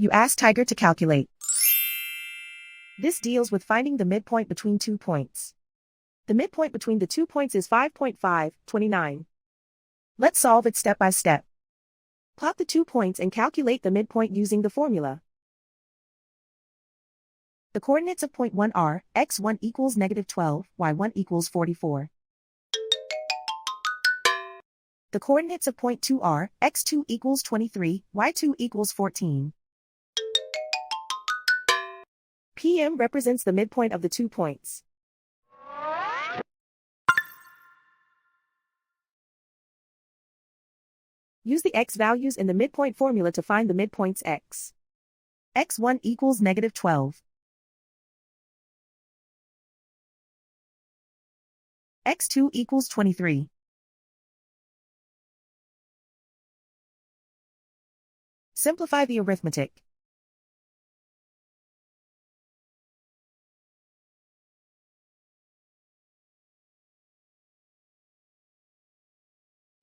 You ask Tiger to calculate. This deals with finding the midpoint between 2 points. The midpoint between the 2 points is 5.529. Let's solve it step by step. Plot the 2 points and calculate the midpoint using the formula. The coordinates of point 1 are x1 equals -12, y1 equals 44. The coordinates of point 2 are x2 equals 23, y2 equals 14. PM represents the midpoint of the 2 points. Use the x values in the midpoint formula to find the midpoints x. x1 equals -12. x2 equals 23. Simplify the arithmetic.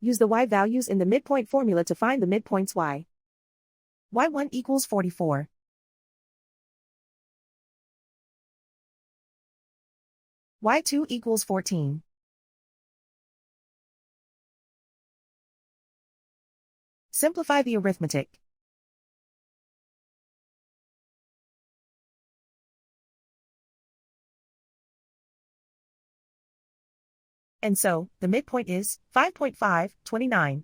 Use the y values in the midpoint formula to find the midpoints y. y1 equals 44. y2 equals 14. Simplify the arithmetic. And so, the midpoint is 5.529.